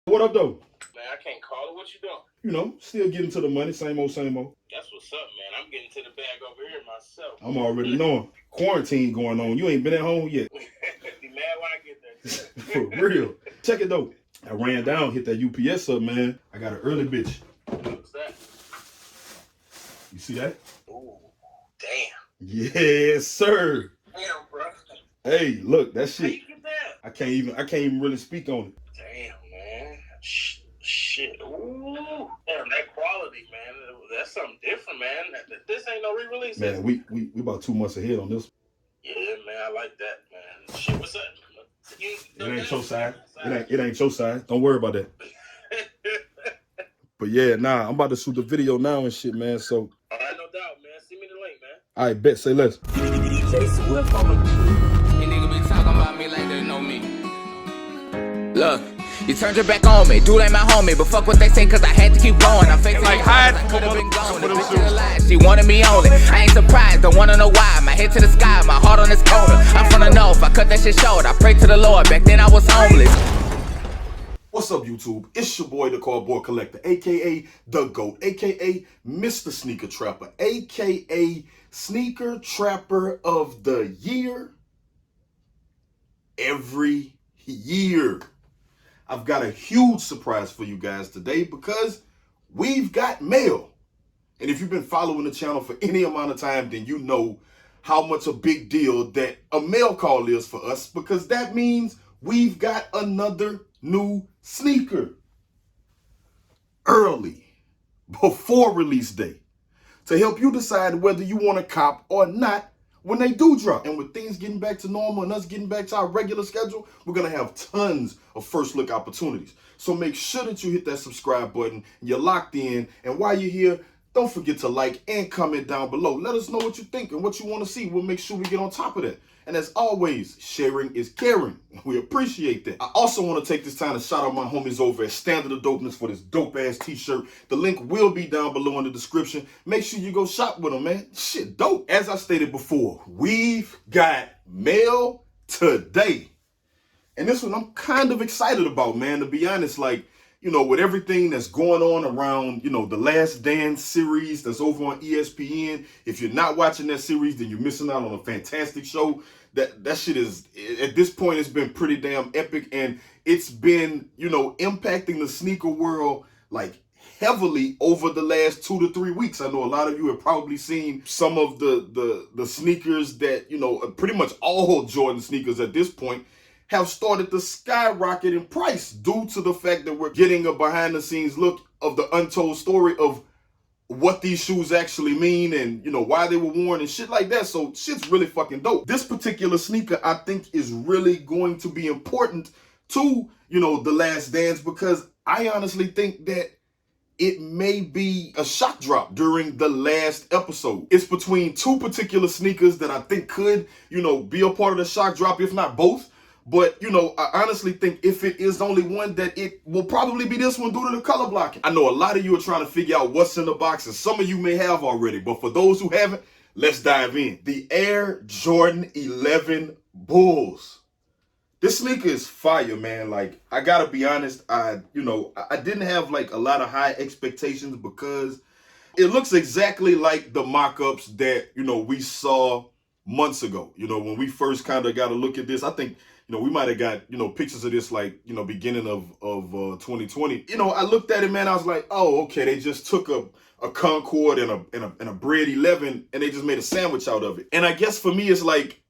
What up, though? Man, I can't call it. What you doing? Still getting to the money. Same old, same old. That's what's up, man. I'm getting to the bag over here myself. I'm already knowing. Quarantine going on. You ain't been at home yet. Be mad when I get there. For real. Check it, though. I ran down, hit that UPS up, man. I got an early bitch. What's that? You see that? Ooh, damn. Yes, sir. Damn, bro. Hey, look, that How you shit. get that? I can't even really speak on it. Damn, man. Shit. Ooh. Damn, that quality, man. That's something different, man. This ain't no re-release. Man, we about 2 months ahead on this. Yeah, man. I like that, man. Shit, what's up? It ain't your side. It ain't your side. Don't worry about that. But yeah, nah, I'm about to shoot the video now and shit, man. So, All right, no doubt, man. Send me the link, man. I bet. Say less. J Swift on the These niggas be talking about me like they know me. Look, you turned your back on me. Dude ain't my homie, but fuck what they say, cause I had to keep going. I'm facing Like, it, hide I could've for been gone. what The it bitch was is alive, she wanted me only. I ain't surprised, don't wanna know why. My head to the sky, my heart on this corner. I'm from the north, I cut that shit short. I pray to the Lord, back then I was homeless. What's up, YouTube? It's your boy, the Cardboard Collector, aka The GOAT, aka Mr. Sneaker Trapper, aka Sneaker Trapper of the Year. Every year. I've got a huge surprise for you guys today because we've got mail. And if you've been following the channel for any amount of time, then you know how much a big deal that a mail call is for us, because that means we've got another new sneaker early, before release day, to help you decide whether you want to cop or not when they do drop. And with things getting back to normal and us getting back to our regular schedule, we're going to have tons of first look opportunities. So make sure that you hit that subscribe button, you're locked in, and while you're here, don't forget to like and comment down below. Let us know what you think and what you want to see. We'll make sure we get on top of that. And as always, sharing is caring. We appreciate that. I also want to take this time to shout out my homies over at Standard of Dopeness for this dope-ass t-shirt. The link will be down below in the description. Make sure you go shop with them, man. Shit, dope. As I stated before, we've got mail today. And this one I'm kind of excited about, man, to be honest. Like, with everything that's going on around, the Last Dance series that's over on ESPN. If you're not watching that series, then you're missing out on a fantastic show. That shit is, at this point, it's been pretty damn epic. And it's been, impacting the sneaker world, like, heavily over the last 2 to 3 weeks. I know a lot of you have probably seen some of the sneakers that, pretty much all Jordan sneakers at this point have started to skyrocket in price due to the fact that we're getting a behind the scenes look of the untold story of what these shoes actually mean and, why they were worn and shit like that. So shit's really fucking dope. This particular sneaker, I think, is really going to be important to, the Last Dance, because I honestly think that it may be a shock drop during the last episode. It's between two particular sneakers that I think could, be a part of the shock drop, if not both. But, I honestly think if it is only one, that it will probably be this one due to the color blocking. I know a lot of you are trying to figure out what's in the box, and some of you may have already. But for those who haven't, let's dive in. The Air Jordan 11 Bulls. This sneaker is fire, man. Like, I gotta be honest, I didn't have like a lot of high expectations because it looks exactly like the mock-ups that, we saw months ago. When we first kind of got a look at this, I think, we might have got, pictures of this like, beginning of 2020. I looked at it, man, I was like, oh, okay, they just took a Concord and a Bred 11 and they just made a sandwich out of it. And I guess for me, it's like,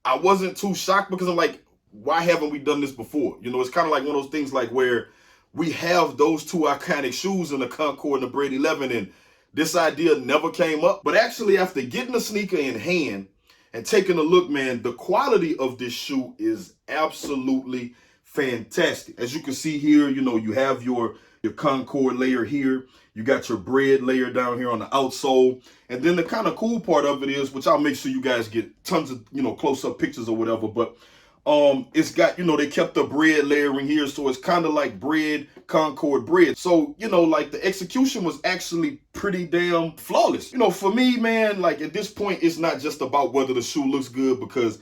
I wasn't too shocked because I'm like, why haven't we done this before? It's kind of like one of those things like where we have those two iconic shoes in the Concord and the Bred 11, and this idea never came up. But actually, after getting the sneaker in hand and taking a look, man, the quality of this shoe is absolutely fantastic. As you can see here, you have your Concord layer here. You got your Bred layer down here on the outsole. And then the kind of cool part of it is, which I'll make sure you guys get tons of, close-up pictures or whatever, but it's got, they kept the Bred layering here, so it's kind of like Bred, Concord, Bred. So, like the execution was actually pretty damn flawless. For me, man, like at this point, it's not just about whether the shoe looks good, because,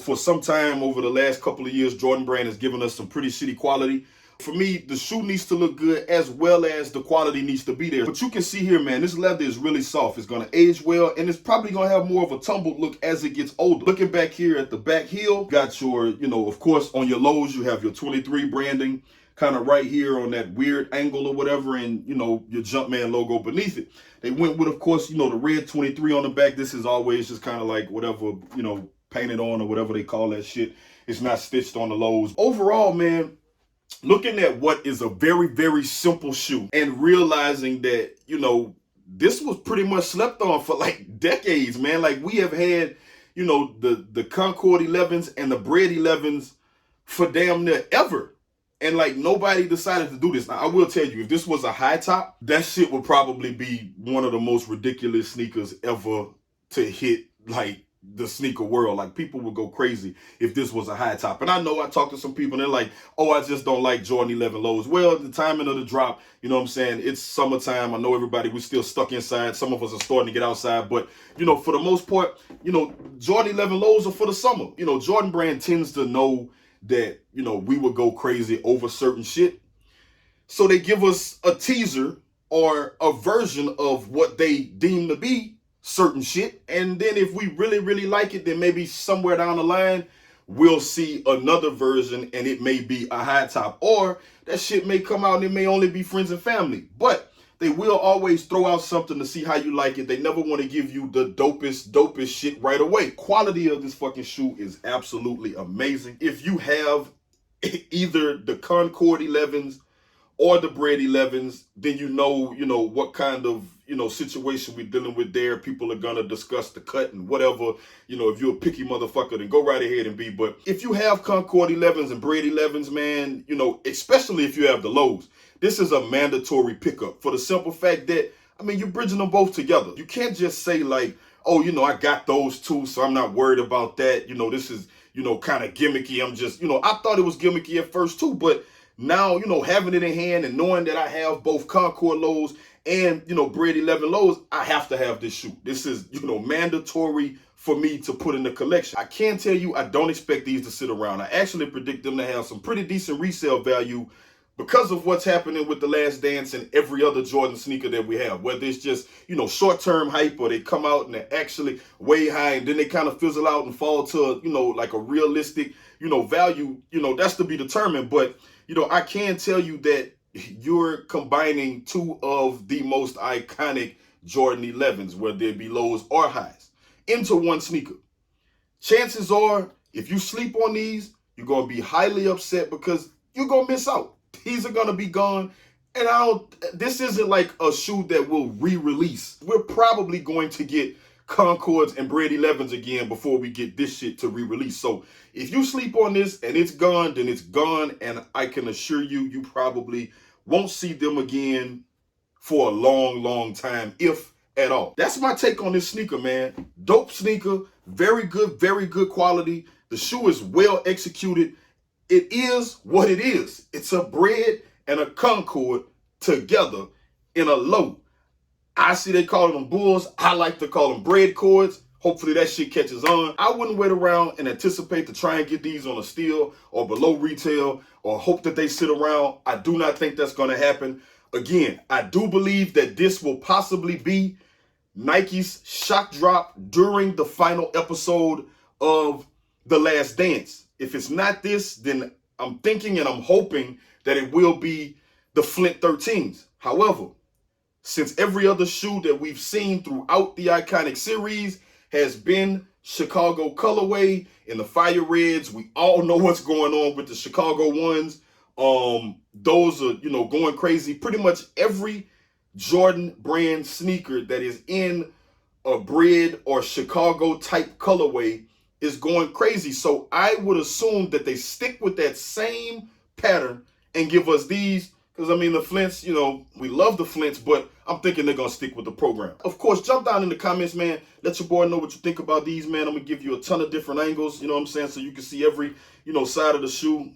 for some time over the last couple of years, Jordan Brand has given us some pretty shitty quality. For me, the shoe needs to look good as well as the quality needs to be there. But you can see here, man, this leather is really soft. It's going to age well, and it's probably going to have more of a tumbled look as it gets older. Looking back here at the back heel, got your, of course, on your lows, you have your 23 branding kind of right here on that weird angle or whatever, and, your Jumpman logo beneath it. They went with, of course, the red 23 on the back. This is always just kind of like whatever, painted on or whatever they call that shit. It's not stitched on the lows. Overall, man, looking at what is a very, very simple shoe and realizing that, this was pretty much slept on for like decades, man. Like we have had, the Concord 11s and the Bred 11s for damn near ever. And like nobody decided to do this. Now, I will tell you, if this was a high top, that shit would probably be one of the most ridiculous sneakers ever to hit like the sneaker world. Like people would go crazy if this was a high top. And I know I talked to some people and they're like, oh, I just don't like Jordan 11 lows. Well, the timing of the drop, you know what I'm saying? It's summertime. I know everybody, we're still stuck inside. Some of us are starting to get outside. But, for the most part, Jordan 11 lows are for the summer. Jordan brand tends to know that, we would go crazy over certain shit. So they give us a teaser or a version of what they deem to be certain shit. And then if we really, really like it, then maybe somewhere down the line, we'll see another version and it may be a high top. Or that shit may come out and it may only be friends and family. But they will always throw out something to see how you like it. They never want to give you the dopest shit right away. Quality of this fucking shoe is absolutely amazing. If you have either the Concord 11s or the Bred 11s, then you know what kind of, situation we're dealing with there. People are going to discuss the cut and whatever. If you're a picky motherfucker, then go right ahead and be. But if you have Concord 11s and Bred 11s, man, especially if you have the lows, this is a mandatory pickup for the simple fact that, you're bridging them both together. You can't just say like, oh, I got those two, so I'm not worried about that. This is, kind of gimmicky. I'm just, I thought it was gimmicky at first too, but now, having it in hand and knowing that I have both Concord lows and, Bred 11 lows, I have to have this shoe. This is, mandatory for me to put in the collection. I can tell you, I don't expect these to sit around. I actually predict them to have some pretty decent resale value because of what's happening with The Last Dance and every other Jordan sneaker that we have. Whether it's just, short-term hype or they come out and they're actually way high and then they kind of fizzle out and fall to, like a realistic, value, that's to be determined. But, I can tell you that you're combining two of the most iconic Jordan 11s, whether it be lows or highs, into one sneaker. Chances are, if you sleep on these, you're going to be highly upset because you're going to miss out. These are going to be gone. And this isn't like a shoe that will re-release. We're probably going to get Concords and Bred 11s again before we get this shit to re-release. So if you sleep on this and it's gone, then it's gone. And I can assure you, you probably won't see them again for a long, long time, if at all. That's my take on this sneaker, man. Dope sneaker, very good quality. The shoe is well executed. It is what it is. It's a Bred and a Concord together in a low. I see they call them bulls. I like to call them Bred cords. Hopefully that shit catches on. I wouldn't wait around and anticipate to try and get these on a steal or below retail or hope that they sit around. I do not think that's going to happen. Again, I do believe that this will possibly be Nike's shock drop during the final episode of The Last Dance. If it's not this, then I'm thinking and I'm hoping that it will be the Flint 13s. However, since every other shoe that we've seen throughout the iconic series has been Chicago colorway in the fire reds, we all know what's going on with the Chicago ones. Those are, going crazy. Pretty much every Jordan brand sneaker that is in a Bred or Chicago type colorway is going crazy. So I would assume that they stick with that same pattern and give us these. Because, the Flints, we love the Flints, but I'm thinking they're going to stick with the program. Of course, jump down in the comments, man. Let your boy know what you think about these, man. I'm going to give you a ton of different angles, so you can see every, side of the shoe.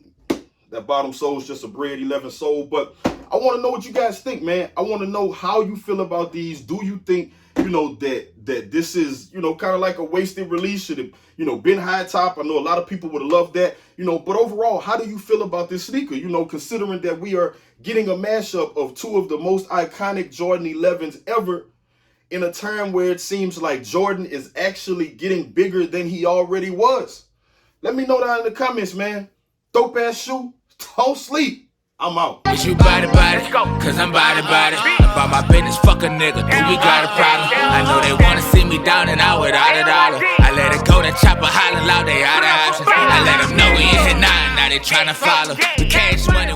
That bottom sole is just a Bred 11 sole. But I want to know what you guys think, man. I want to know how you feel about these. Do you think, that this is, kind of like a wasted release? Should have, been high top? I know a lot of people would have loved that. But overall, how do you feel about this sneaker? Considering that we are getting a mashup of two of the most iconic Jordan 11s ever in a time where it seems like Jordan is actually getting bigger than he already was. Let me know down in the comments, man. Dope ass shoe, don't sleep. I'm out. Is you body, cause I'm body. About my business, fuck a nigga, do we got a problem? I know they wanna see me down and out without a dollar. I let it go, that chopper holler loud, they out of options. I let them know we in here now they tryna follow. The cash money.